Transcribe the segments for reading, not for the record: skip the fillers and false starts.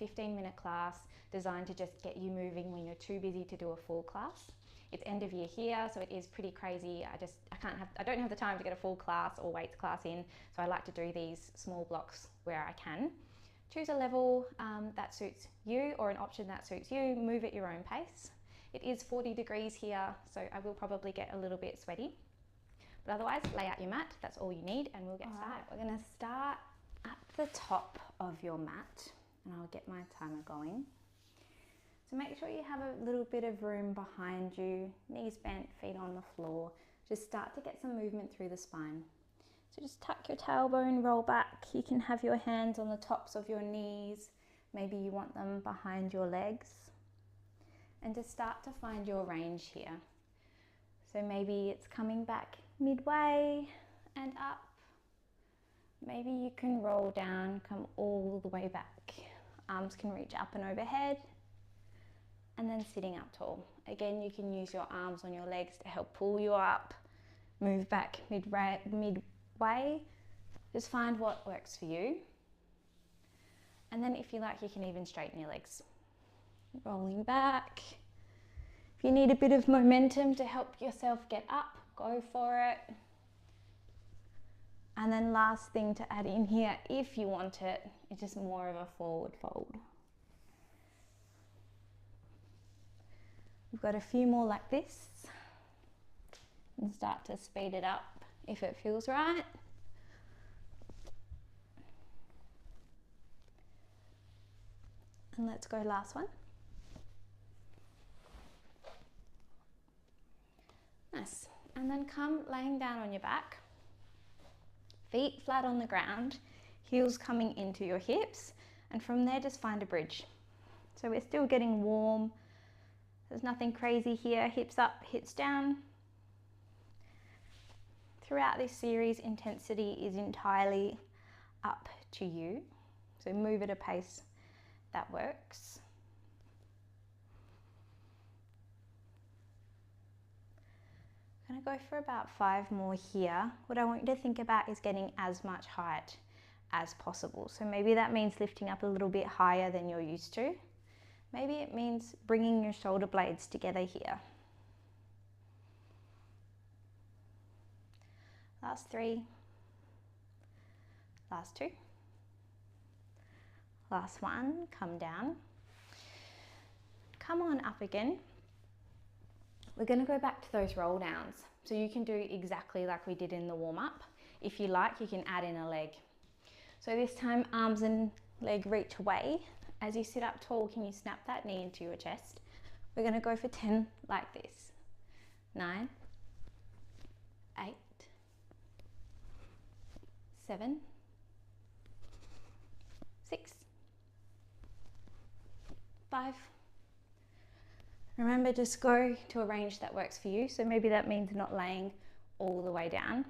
15-minute class designed to just get you moving when you're too busy to do a full class. It's end of year here, so it is pretty crazy. I don't have the time to get a full class or weights class in, so I like to do these small blocks where I can. Choose a level that suits you or an option that suits you. Move at your own pace. It is 40 degrees here, so I will probably get a little bit sweaty. But otherwise, lay out your mat. That's all you need, and we'll get started. We're going to start at the top of your mat, and I'll get my timer going. So make sure you have a little bit of room behind you, knees bent, feet on the floor. Just start to get some movement through the spine. So just tuck your tailbone, roll back. You can have your hands on the tops of your knees. Maybe you want them behind your legs. And just start to find your range here. So maybe it's coming back midway and up. Maybe you can roll down, come all the way back. Arms can reach up and overhead. And then sitting up tall. Again, you can use your arms on your legs to help pull you up. Move back midway. Just find what works for you. And then if you like, you can even straighten your legs. Rolling back. If you need a bit of momentum to help yourself get up, go for it. And then last thing to add in here, if you want it, is just more of a forward fold. We've got a few more like this, and start to speed it up if it feels right. And let's go last one. Nice. And then come laying down on your back, feet flat on the ground, heels coming into your hips, and from there just find a bridge. So we're still getting warm. There's nothing crazy here. Hips up, hips down. Throughout this series, intensity is entirely up to you. So move at a pace that works. I'm going to go for about 5 more here. What I want you to think about is getting as much height as possible. So maybe that means lifting up a little bit higher than you're used to. Maybe it means bringing your shoulder blades together here. Last 3. Last 2. Last 1, come down. Come on up again. We're going to go back to those roll downs. So you can do exactly like we did in the warm up. If you like, you can add in a leg. So this time, arms and leg reach away. As you sit up tall, can you snap that knee into your chest? We're going to go for 10 like this. 9, 8, 7, 6, 5. Remember, just go to a range that works for you. So maybe that means not laying all the way down.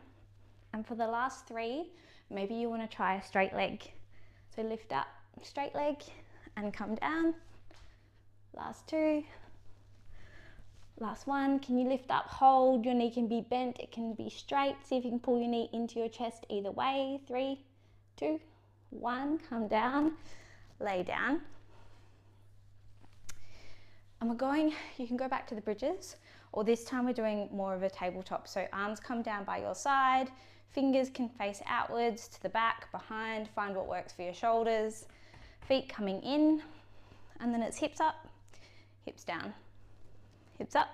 And for the last 3, maybe you want to try a straight leg. So lift up, straight leg, and come down. Last 2. Last 1. Can you lift up, hold? Your knee can be bent, it can be straight. See if you can pull your knee into your chest either way. 3, 2, 1. Come down, lay down. And you can go back to the bridges, or this time we're doing more of a tabletop. So arms come down by your side, fingers can face outwards, to the back, behind. Find what works for your shoulders. Feet coming in, and then it's hips up, hips down, hips up,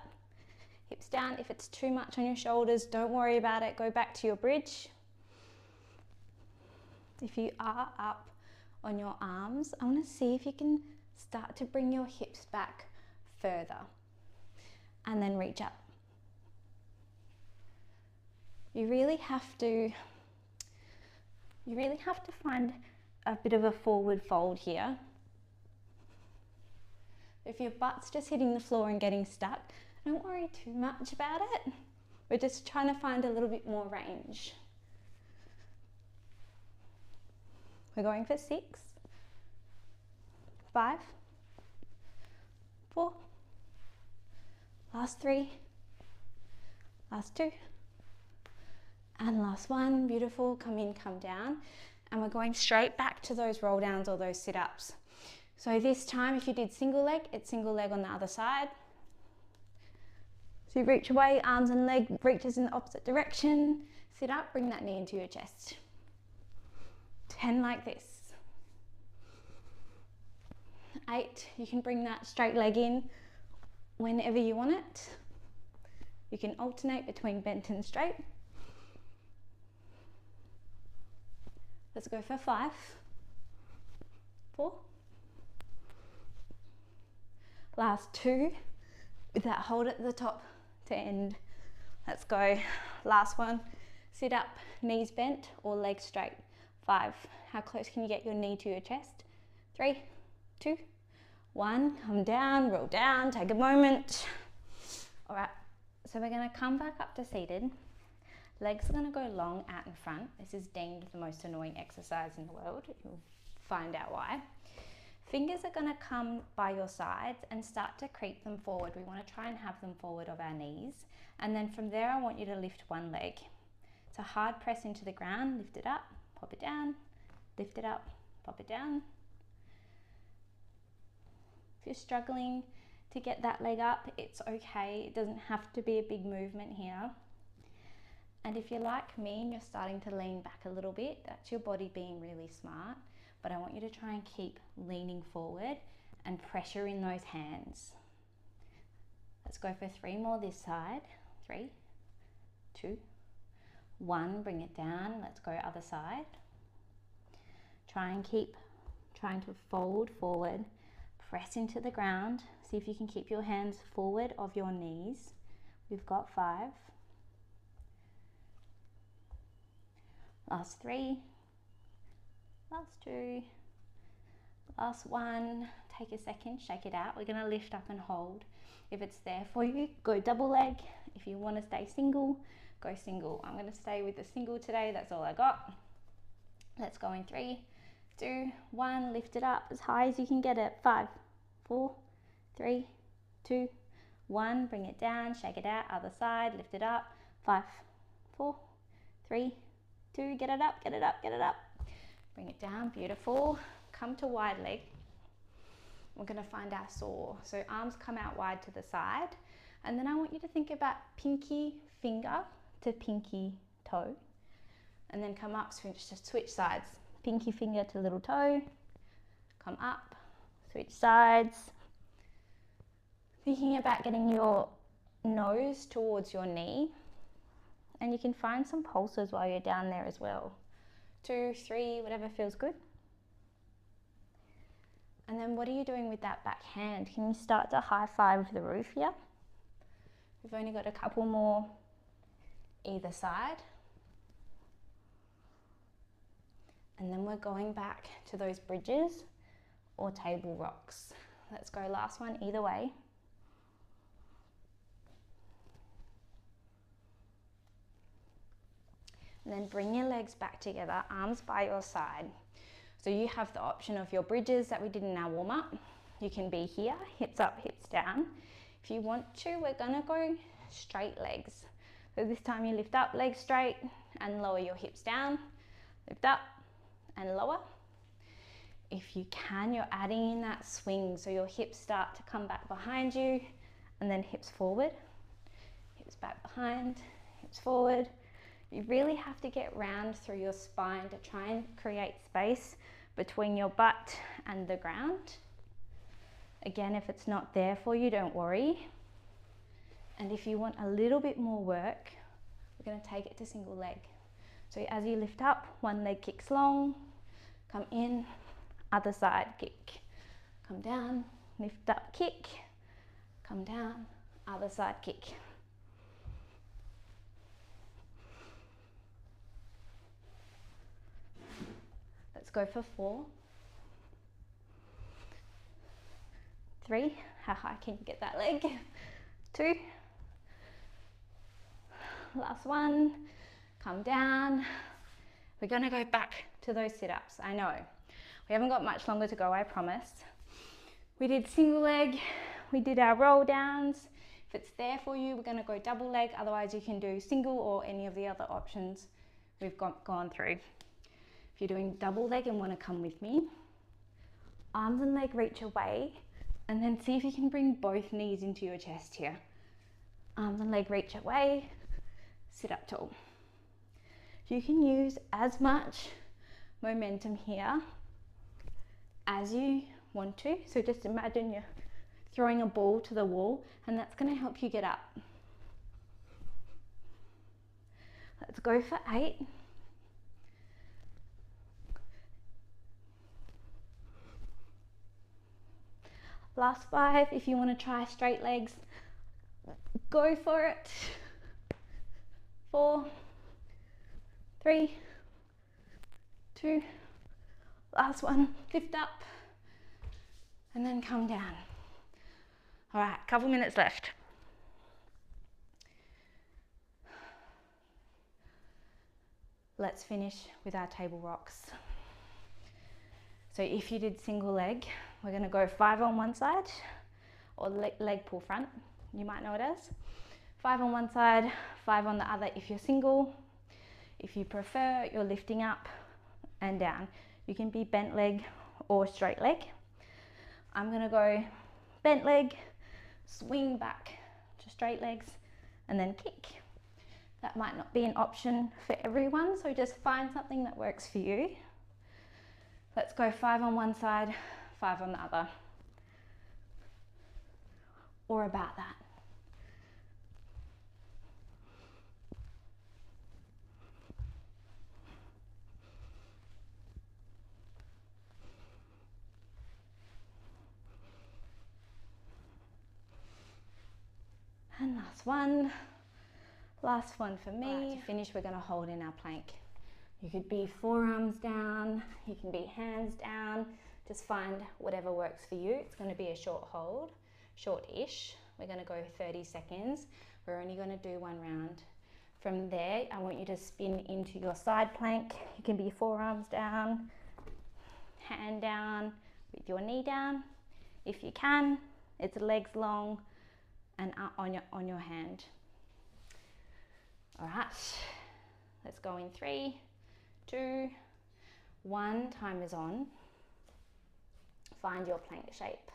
hips down. If it's too much on your shoulders, don't worry about it. Go back to your bridge. If you are up on your arms, I want to see if you can start to bring your hips back further, and then reach up. You really have to find a bit of a forward fold here. If your butt's just hitting the floor and getting stuck, don't worry too much about it. We're just trying to find a little bit more range. We're going for 6, 5, 4, last 3, last 2, and last 1. Beautiful. Come in, come down. And we're going straight back to those roll downs or those sit-ups. So this time, if you did single leg, it's single leg on the other side. So you reach away, arms and leg reaches in the opposite direction. Sit up, bring that knee into your chest. 10 like this. 8, you can bring that straight leg in whenever you want it. You can alternate between bent and straight. Let's go for 5, 4. Last 2 with that hold at the top to end. Let's go. Last one. Sit up, knees bent or legs straight. 5. How close can you get your knee to your chest? 3, 2, 1. Come down, roll down, take a moment. All right, so we're gonna come back up to seated. Legs are gonna go long out in front. This is deemed the most annoying exercise in the world. You'll find out why. Fingers are gonna come by your sides and start to creep them forward. We wanna try and have them forward of our knees. And then from there, I want you to lift one leg. So hard press into the ground, lift it up, pop it down, lift it up, pop it down. If you're struggling to get that leg up, it's okay. It doesn't have to be a big movement here. And if you're like me and you're starting to lean back a little bit, that's your body being really smart. But I want you to try and keep leaning forward and pressure in those hands. Let's go for 3 more this side. 3, 2, 1, bring it down. Let's go other side. Try and keep trying to fold forward, press into the ground. See if you can keep your hands forward of your knees. We've got 5. Last 3. Last 2. Last 1. Take a second, shake it out. We're gonna lift up and hold. If it's there for you, go double leg. If you wanna stay single, go single. I'm gonna stay with the single today, that's all I got. Let's go in 3, 2, 1, lift it up as high as you can get it. 5, 4, 3, 2, 1, bring it down, shake it out, other side, lift it up. 5, 4, 3, 2, get it up, get it up, get it up. Bring it down, beautiful. Come to wide leg. We're gonna find our saw. So arms come out wide to the side. And then I want you to think about pinky finger to pinky toe. And then come up, switch sides. Pinky finger to little toe. Come up, switch sides. Thinking about getting your nose towards your knee. And you can find some pulses while you're down there as well. 2, 3, whatever feels good. And then what are you doing with that back hand? Can you start to high five the roof here? We've only got a couple more either side. And then we're going back to those bridges or table rocks. Let's go, last one either way. And then bring your legs back together, arms by your side. So you have the option of your bridges that we did in our warm up. You can be here, hips up, hips down. If you want to, we're gonna go straight legs. So this time you lift up, legs straight, and lower your hips down. Lift up and lower. If you can, you're adding in that swing. So your hips start to come back behind you, and then hips forward. Hips back behind, hips forward. You really have to get round through your spine to try and create space between your butt and the ground. Again, if it's not there for you, don't worry. And if you want a little bit more work, we're going to take it to single leg. So as you lift up, one leg kicks long, come in, other side kick, come down, lift up, kick, come down, other side kick. Let's go for 4, 3, how high can you get that leg? 2, last 1, come down. We're gonna go back to those sit-ups. I know, we haven't got much longer to go, I promise. We did single leg, we did our roll downs. If it's there for you, we're gonna go double leg, otherwise you can do single or any of the other options we've gone through. If you're doing double leg and want to come with me, Arms and leg reach away, and then see if you can bring both knees into your chest here. Arms and leg reach away, sit up tall. You can use as much momentum here as you want to. So just imagine you're throwing a ball to the wall, and that's going to help you get up. Let's go for 8. Last 5. If you want to try straight legs, go for it. 4, 3, 2, last one. Lift up and then come down. All right, couple minutes left. Let's finish with our table rocks. So if you did single leg, we're going to go 5 on one side, or leg pull front, you might know it as. 5 on one side, 5 on the other if you're single. If you prefer, you're lifting up and down. You can be bent leg or straight leg. I'm going to go bent leg, swing back to straight legs, and then kick. That might not be an option for everyone, so just find something that works for you. Let's go 5 on one side, 5 on the other, or about that. And last one for me. Right, to finish, we're going to hold in our plank. You could be forearms down, you can be hands down, just find whatever works for you. It's going to be a short hold, short-ish. We're going to go 30 seconds. We're only going to do 1 round. From there, I want you to spin into your side plank. You can be forearms down, hand down, with your knee down. If you can, it's legs long and on your hand. All right, let's go in 3, 2, 1, time is on. Find your plank shape.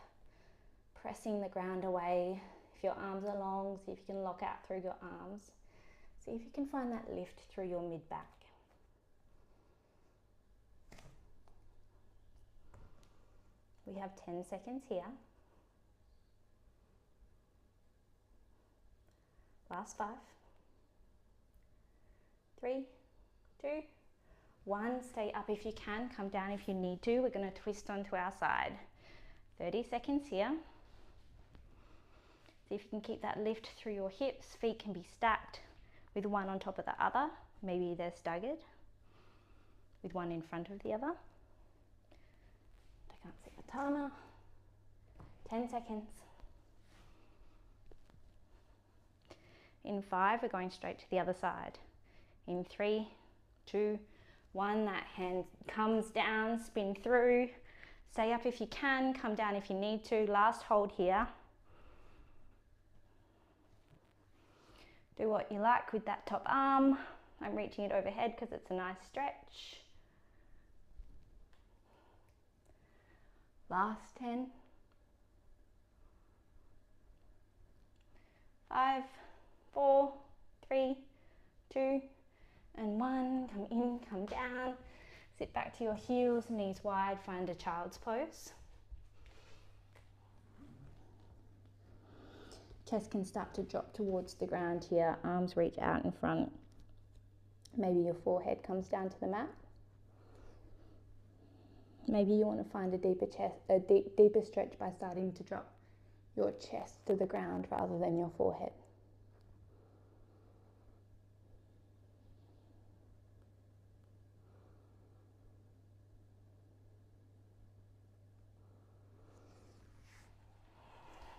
Pressing the ground away. If your arms are long, see if you can lock out through your arms. See if you can find that lift through your mid-back. We have 10 seconds here. Last 5. 3, 2, 1. Stay up if you can, come down if you need to. We're going to twist onto our side. 30 seconds here. See if you can keep that lift through your hips. Feet can be stacked with one on top of the other. Maybe they're staggered with one in front of the other. I can't see the timer. 10 seconds. In 5, we're going straight to the other side. In 3, 2, 1, that hand comes down, spin through. Stay up if you can, come down if you need to. Last hold here. Do what you like with that top arm. I'm reaching it overhead because it's a nice stretch. Last 10. 5, 4, 3, 2, and 1. Come in, come down. Sit back to your heels, knees wide, find a child's pose. Chest can start to drop towards the ground here, arms reach out in front. Maybe your forehead comes down to the mat. Maybe you want to find a deeper stretch by starting to drop your chest to the ground rather than your forehead.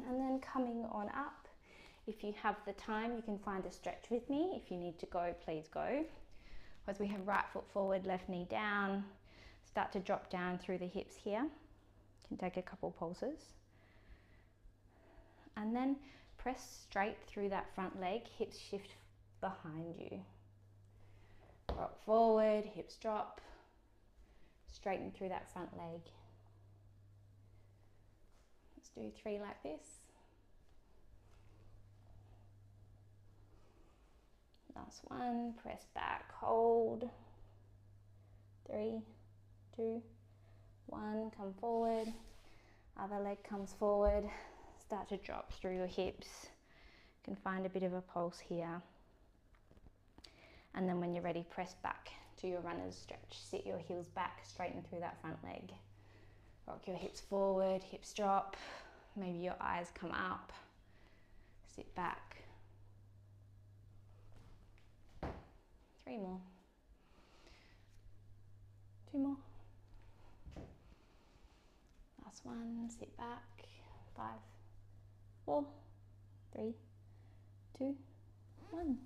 And then coming on up, if you have the time, you can find a stretch with me. If you need to go, please go. As we have right foot forward, left knee down, start to drop down through the hips here. You can take a couple pulses. And then press straight through that front leg, hips shift behind you. Rock forward, hips drop, straighten through that front leg. do 3 like this. Last one, press back, hold. 3, 2, 1, come forward. Other leg comes forward. Start to drop through your hips. You can find a bit of a pulse here. And then when you're ready, press back to your runner's stretch. Sit your heels back, straighten through that front leg. Rock your hips forward, hips drop. Maybe your eyes come up. Sit back. 3 more. 2 more. Last one, sit back. 5, 4, 3, 2, 1.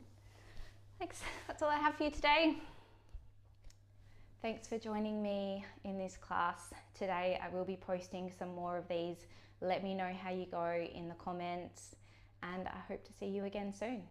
Thanks, that's all I have for you today. Thanks for joining me in this class today. I will be posting some more of these. Let me know how you go in the comments, and I hope to see you again soon.